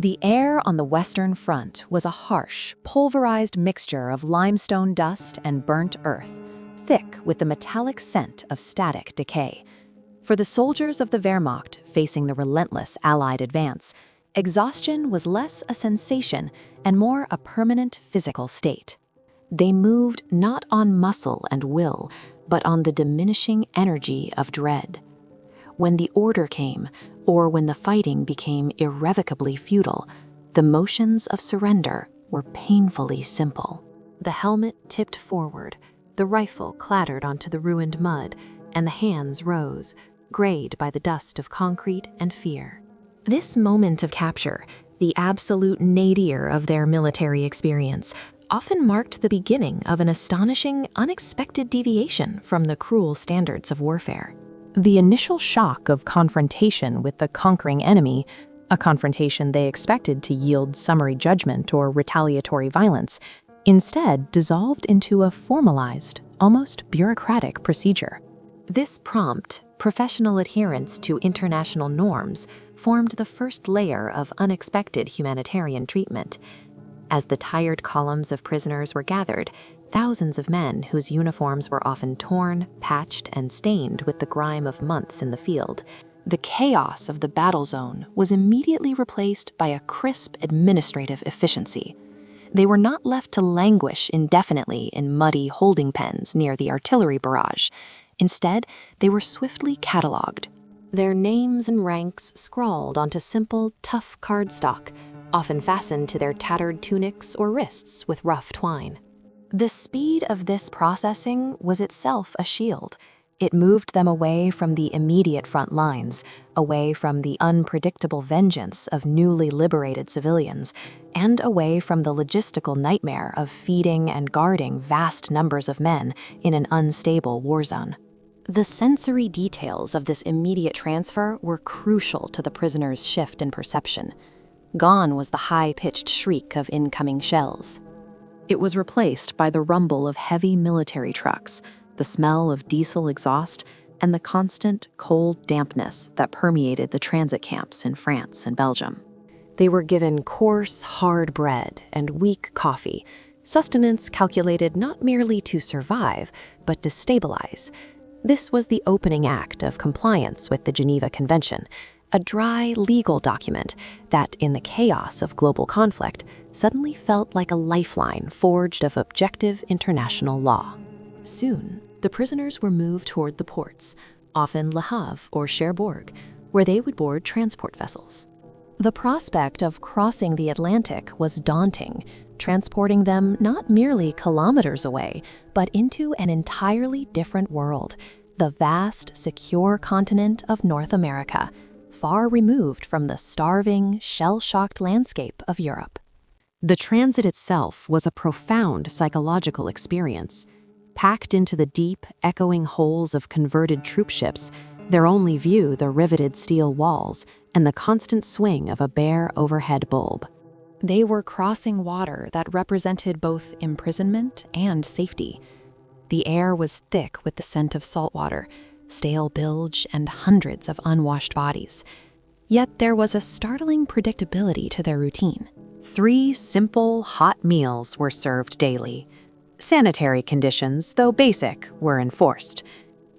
The air on the Western Front was a harsh, pulverized mixture of limestone dust and burnt earth, thick with the metallic scent of static decay. For the soldiers of the Wehrmacht facing the relentless Allied advance, exhaustion was less a sensation and more a permanent physical state. They moved not on muscle and will, but on the diminishing energy of dread. When the order came, or when the fighting became irrevocably futile, the motions of surrender were painfully simple. The helmet tipped forward, the rifle clattered onto the ruined mud, and the hands rose, grayed by the dust of concrete and fear. This moment of capture, the absolute nadir of their military experience, often marked the beginning of an astonishing, unexpected deviation from the cruel standards of warfare. The initial shock of confrontation with the conquering enemy, a confrontation they expected to yield summary judgment or retaliatory violence, instead dissolved into a formalized, almost bureaucratic procedure. This prompt, professional adherence to international norms formed the first layer of unexpected humanitarian treatment. As the tired columns of prisoners were gathered, thousands of men whose uniforms were often torn, patched, and stained with the grime of months in the field. The chaos of the battle zone was immediately replaced by a crisp administrative efficiency. They were not left to languish indefinitely in muddy holding pens near the artillery barrage. Instead, they were swiftly catalogued, their names and ranks scrawled onto simple, tough cardstock, often fastened to their tattered tunics or wrists with rough twine. The speed of this processing was itself a shield. It moved them away from the immediate front lines, away from the unpredictable vengeance of newly liberated civilians, and away from the logistical nightmare of feeding and guarding vast numbers of men in an unstable war zone. The sensory details of this immediate transfer were crucial to the prisoners' shift in perception. Gone was the high-pitched shriek of incoming shells. It was replaced by the rumble of heavy military trucks, the smell of diesel exhaust, and the constant, cold dampness that permeated the transit camps in France and Belgium. They were given coarse, hard bread and weak coffee, sustenance calculated not merely to survive, but to stabilize. This was the opening act of compliance with the Geneva Convention, a dry legal document that, in the chaos of global conflict, suddenly felt like a lifeline forged of objective international law. Soon, the prisoners were moved toward the ports, often Le Havre or Cherbourg, where they would board transport vessels. The prospect of crossing the Atlantic was daunting, transporting them not merely kilometers away, but into an entirely different world, the vast, secure continent of North America, far removed from the starving, shell-shocked landscape of Europe. The transit itself was a profound psychological experience. Packed into the deep, echoing holes of converted troopships, their only view the riveted steel walls and the constant swing of a bare overhead bulb. They were crossing water that represented both imprisonment and safety. The air was thick with the scent of salt water, stale bilge, and hundreds of unwashed bodies. Yet there was a startling predictability to their routine. 3 simple, hot meals were served daily. Sanitary conditions, though basic, were enforced.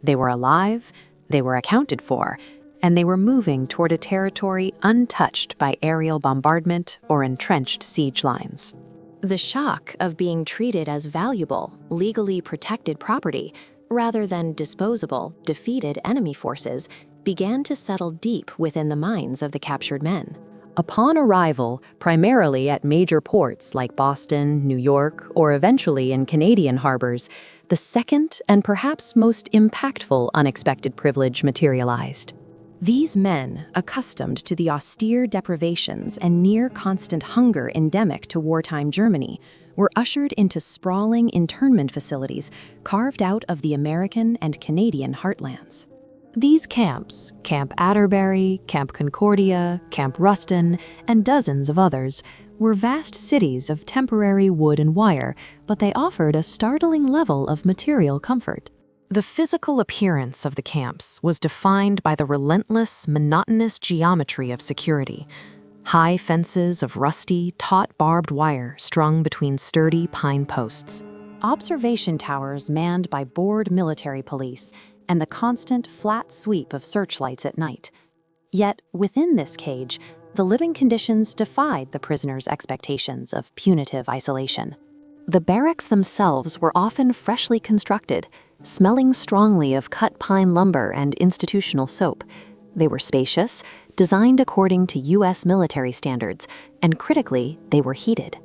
They were alive, they were accounted for, and they were moving toward a territory untouched by aerial bombardment or entrenched siege lines. The shock of being treated as valuable, legally protected property, rather than disposable, defeated enemy forces, began to settle deep within the minds of the captured men. Upon arrival, primarily at major ports like Boston, New York, or eventually in Canadian harbors, the second and perhaps most impactful unexpected privilege materialized. These men, accustomed to the austere deprivations and near-constant hunger endemic to wartime Germany, were ushered into sprawling internment facilities carved out of the American and Canadian heartlands. These camps, Camp Atterbury, Camp Concordia, Camp Ruston, and dozens of others, were vast cities of temporary wood and wire, but they offered a startling level of material comfort. The physical appearance of the camps was defined by the relentless, monotonous geometry of security. high fences of rusty, taut barbed wire strung between sturdy pine posts, observation towers manned by bored military police, and the constant flat sweep of searchlights at night. Yet, within this cage, the living conditions defied the prisoners' expectations of punitive isolation. The barracks themselves were often freshly constructed, smelling strongly of cut pine lumber and institutional soap. They were spacious, designed according to U.S. military standards, and critically, they were heated.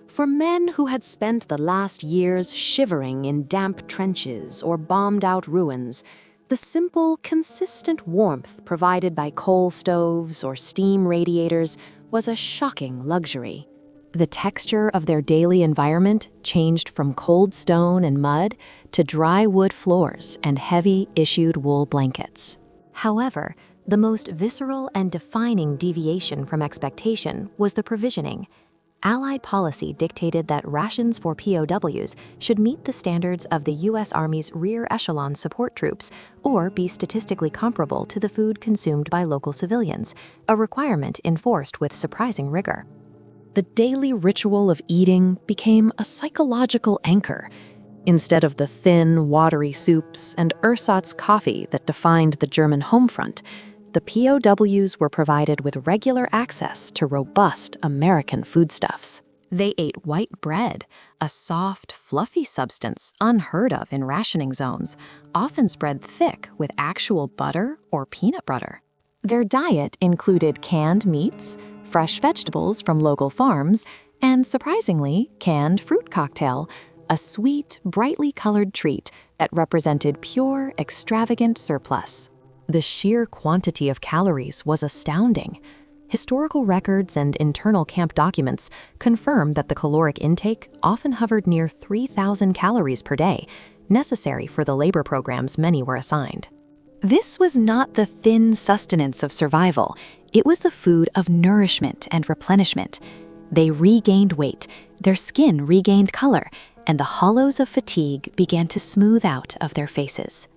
For men who had spent the last years shivering in damp trenches or bombed-out ruins, the simple, consistent warmth provided by coal stoves or steam radiators was a shocking luxury. The texture of their daily environment changed from cold stone and mud to dry wood floors and heavy, issued wool blankets. However, the most visceral and defining deviation from expectation was the provisioning. Allied policy dictated that rations for POWs should meet the standards of the U.S. Army's rear echelon support troops or be statistically comparable to the food consumed by local civilians, a requirement enforced with surprising rigor. The daily ritual of eating became a psychological anchor. Instead of the thin, watery soups and ersatz coffee that defined the German home front, the POWs were provided with regular access to robust American foodstuffs. They ate white bread, a soft, fluffy substance unheard of in rationing zones, often spread thick with actual butter or peanut butter. Their diet included canned meats, fresh vegetables from local farms, and surprisingly, canned fruit cocktail, a sweet, brightly colored treat that represented pure, extravagant surplus. The sheer quantity of calories was astounding. Historical records and internal camp documents confirm that the caloric intake often hovered near 3,000 calories per day, necessary for the labor programs many were assigned. This was not the thin sustenance of survival, it was the food of nourishment and replenishment. They regained weight, their skin regained color, and the hollows of fatigue began to smooth out of their faces.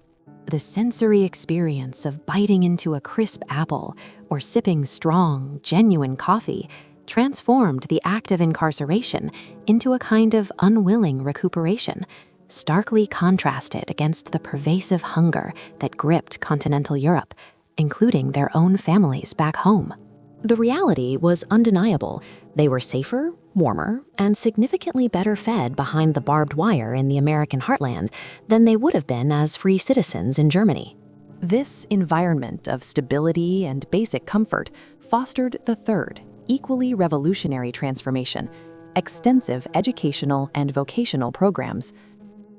The sensory experience of biting into a crisp apple or sipping strong, genuine coffee transformed the act of incarceration into a kind of unwilling recuperation, starkly contrasted against the pervasive hunger that gripped continental Europe, including their own families back home. The reality was undeniable. They were safer, warmer, and significantly better fed behind the barbed wire in the American heartland than they would have been as free citizens in Germany. This environment of stability and basic comfort fostered the third, equally revolutionary transformation: extensive educational and vocational programs.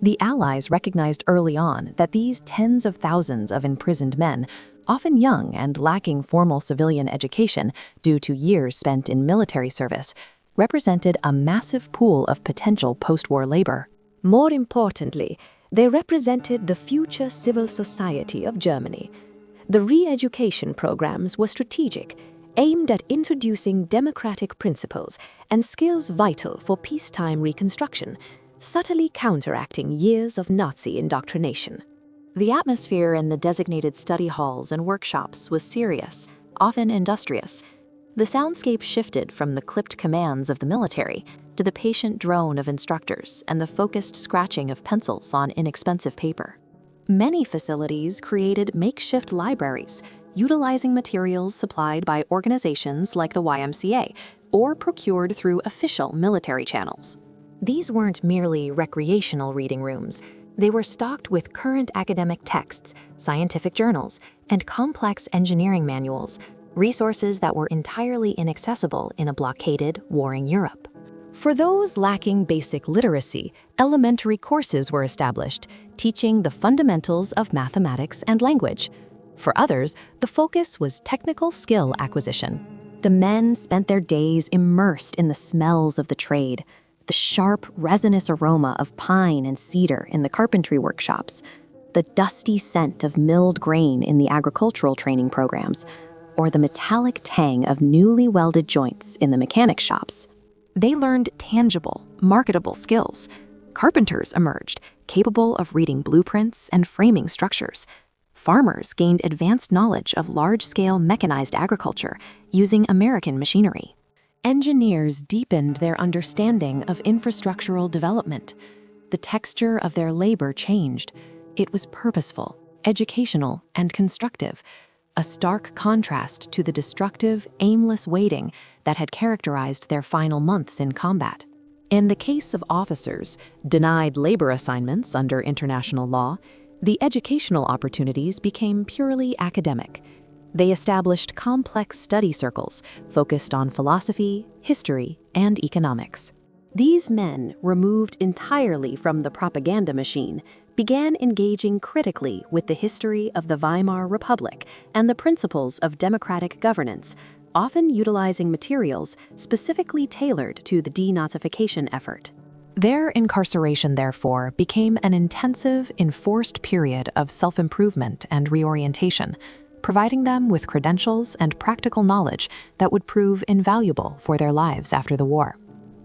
The Allies recognized early on that these tens of thousands of imprisoned men, often young and lacking formal civilian education due to years spent in military service, represented a massive pool of potential post-war labor. More importantly, they represented the future civil society of Germany. The re-education programs were strategic, aimed at introducing democratic principles and skills vital for peacetime reconstruction, subtly counteracting years of Nazi indoctrination. The atmosphere in the designated study halls and workshops was serious, often industrious. The soundscape shifted from the clipped commands of the military to the patient drone of instructors and the focused scratching of pencils on inexpensive paper. Many facilities created makeshift libraries, utilizing materials supplied by organizations like the YMCA or procured through official military channels. These weren't merely recreational reading rooms. They were stocked with current academic texts, scientific journals, and complex engineering manuals, resources that were entirely inaccessible in a blockaded, warring Europe. For those lacking basic literacy, elementary courses were established, teaching the fundamentals of mathematics and language. For others, the focus was technical skill acquisition. The men spent their days immersed in the smells of the trade, the sharp, resinous aroma of pine and cedar in the carpentry workshops, the dusty scent of milled grain in the agricultural training programs, or the metallic tang of newly welded joints in the mechanic shops. They learned tangible, marketable skills. Carpenters emerged, capable of reading blueprints and framing structures. farmers gained advanced knowledge of large-scale mechanized agriculture using American machinery. Engineers deepened their understanding of infrastructural development. The texture of their labor changed. It was purposeful, educational, and constructive, a stark contrast to the destructive, aimless waiting that had characterized their final months in combat. In the case of officers denied labor assignments under international law, the educational opportunities became purely academic. They established complex study circles focused on philosophy, history, and economics. These men, removed entirely from the propaganda machine, began engaging critically with the history of the Weimar Republic and the principles of democratic governance, often utilizing materials specifically tailored to the denazification effort. Their incarceration, therefore, became an intensive, enforced period of self-improvement and reorientation, providing them with credentials and practical knowledge that would prove invaluable for their lives after the war.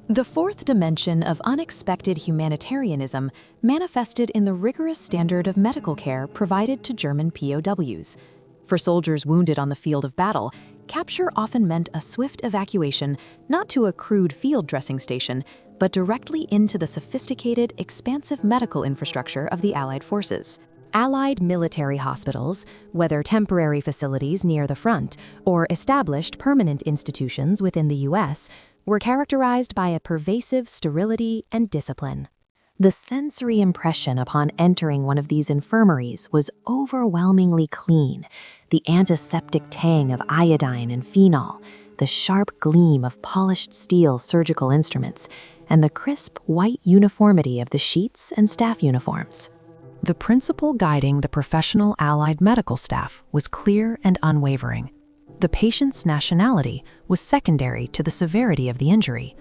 The fourth dimension of unexpected humanitarianism manifested in the rigorous standard of medical care provided to German POWs. For soldiers wounded on the field of battle, capture often meant a swift evacuation not to a crude field dressing station, but directly into the sophisticated, expansive medical infrastructure of the Allied forces. Allied military hospitals, whether temporary facilities near the front or established permanent institutions within the U.S., were characterized by a pervasive sterility and discipline. The sensory impression upon entering one of these infirmaries was overwhelmingly clean. The antiseptic tang of iodine and phenol, the sharp gleam of polished steel surgical instruments, and the crisp white uniformity of the sheets and staff uniforms. The principle guiding the professional Allied medical staff was clear and unwavering. The patient's nationality was secondary to the severity of the injury.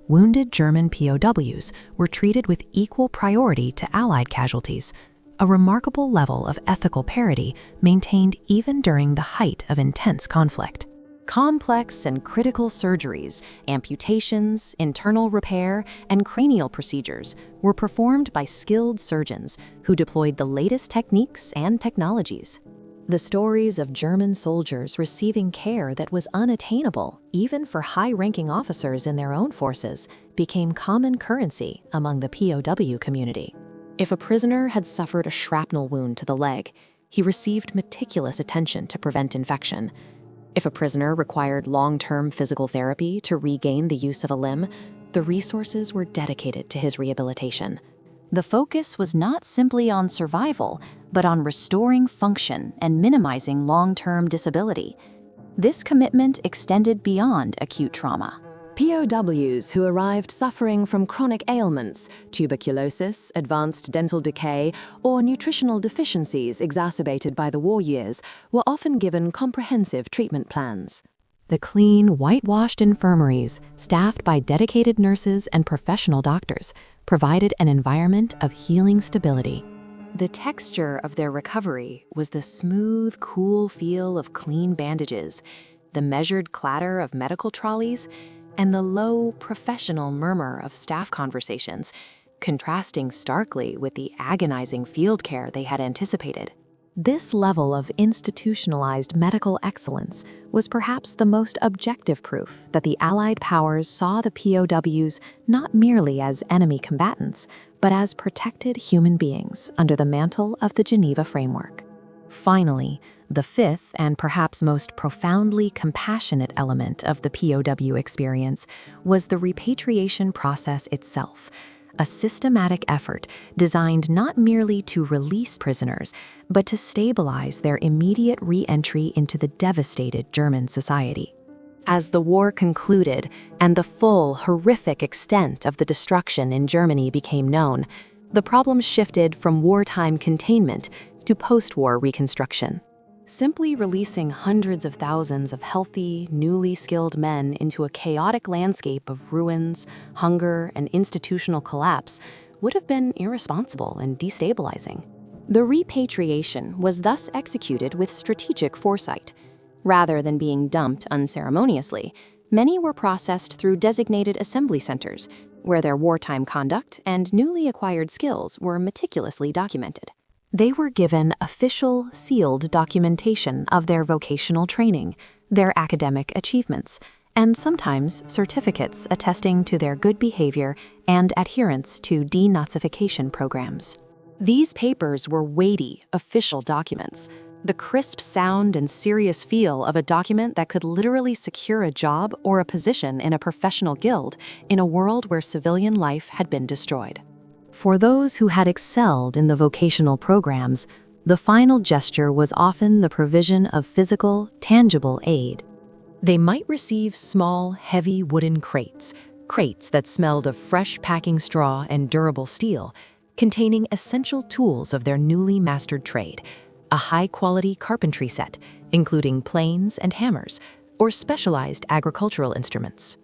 Wounded German POWs were treated with equal priority to Allied casualties, a remarkable level of ethical parity maintained even during the height of intense conflict. Complex and critical surgeries, amputations, internal repair, and cranial procedures were performed by skilled surgeons who deployed the latest techniques and technologies. The stories of German soldiers receiving care that was unattainable, even for high-ranking officers in their own forces, became common currency among the POW community. If a prisoner had suffered a shrapnel wound to the leg, he received meticulous attention to prevent infection. If a prisoner required long-term physical therapy to regain the use of a limb, the resources were dedicated to his rehabilitation. The focus was not simply on survival, but on restoring function and minimizing long-term disability. This commitment extended beyond acute trauma. POWs who arrived suffering from chronic ailments, tuberculosis, advanced dental decay, or nutritional deficiencies exacerbated by the war years were often given comprehensive treatment plans. The clean, whitewashed infirmaries, staffed by dedicated nurses and professional doctors, provided an environment of healing stability. The texture of their recovery was the smooth, cool feel of clean bandages, the measured clatter of medical trolleys, and the low, professional murmur of staff conversations, contrasting starkly with the agonizing field care they had anticipated. This level of institutionalized medical excellence was perhaps the most objective proof that the Allied powers saw the POWs not merely as enemy combatants, but as protected human beings under the mantle of the Geneva Framework. Finally, the fifth and perhaps most profoundly compassionate element of the POW experience was the repatriation process itself, a systematic effort designed not merely to release prisoners, but to stabilize their immediate re-entry into the devastated German society. As the war concluded and the full, horrific extent of the destruction in Germany became known, the problem shifted from wartime containment to post-war reconstruction. Simply releasing hundreds of thousands of healthy, newly skilled men into a chaotic landscape of ruins, hunger, and institutional collapse would have been irresponsible and destabilizing. The repatriation was thus executed with strategic foresight. Rather than being dumped unceremoniously, many were processed through designated assembly centers, where their wartime conduct and newly acquired skills were meticulously documented. They were given official, sealed documentation of their vocational training, their academic achievements, and sometimes certificates attesting to their good behavior and adherence to denazification programs. These papers were weighty, official documents, the crisp sound and serious feel of a document that could literally secure a job or a position in a professional guild in a world where civilian life had been destroyed. For those who had excelled in the vocational programs, the final gesture was often the provision of physical, tangible aid. They might receive small, heavy wooden crates that smelled of fresh packing straw and durable steel, containing essential tools of their newly mastered trade, a high-quality carpentry set, including planes and hammers, or specialized agricultural instruments.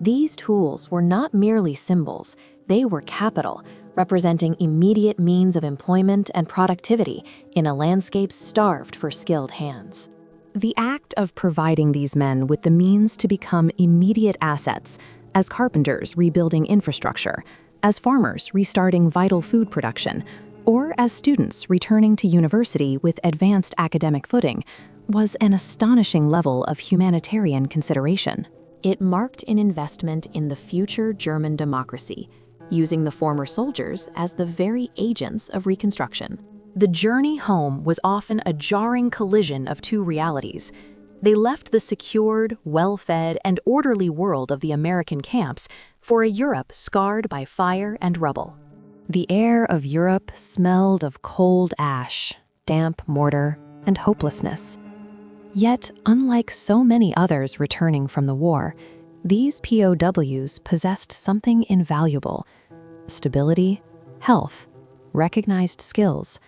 These tools were not merely symbols, they were capital, representing immediate means of employment and productivity in a landscape starved for skilled hands. The act of providing these men with the means to become immediate assets, as carpenters rebuilding infrastructure, as farmers restarting vital food production, or as students returning to university with advanced academic footing, was an astonishing level of humanitarian consideration. It marked an investment in the future German democracy, using the former soldiers as the very agents of reconstruction. The journey home was often a jarring collision of two realities. They left the secured, well-fed, and orderly world of the American camps for a Europe scarred by fire and rubble. The air of Europe smelled of cold ash, damp mortar, and hopelessness. Yet, unlike so many others returning from the war, these POWs possessed something invaluable: stability, health, recognized skills,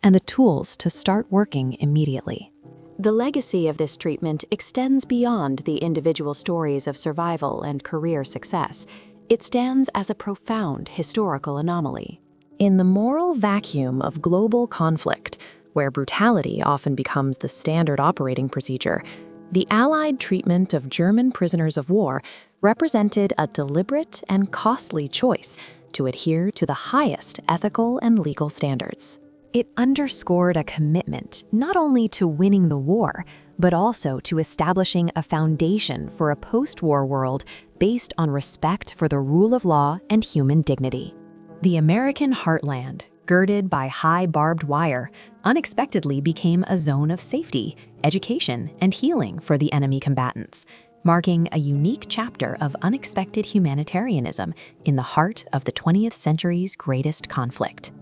and the tools to start working immediately. The legacy of this treatment extends beyond the individual stories of survival and career success. It stands as a profound historical anomaly. In the moral vacuum of global conflict, where brutality often becomes the standard operating procedure, the Allied treatment of German prisoners of war represented a deliberate and costly choice to adhere to the highest ethical and legal standards. It underscored a commitment not only to winning the war, but also to establishing a foundation for a post-war world based on respect for the rule of law and human dignity. The American heartland, girded by high barbed wire, unexpectedly became a zone of safety, education, and healing for the enemy combatants, marking a unique chapter of unexpected humanitarianism in the heart of the 20th century's greatest conflict.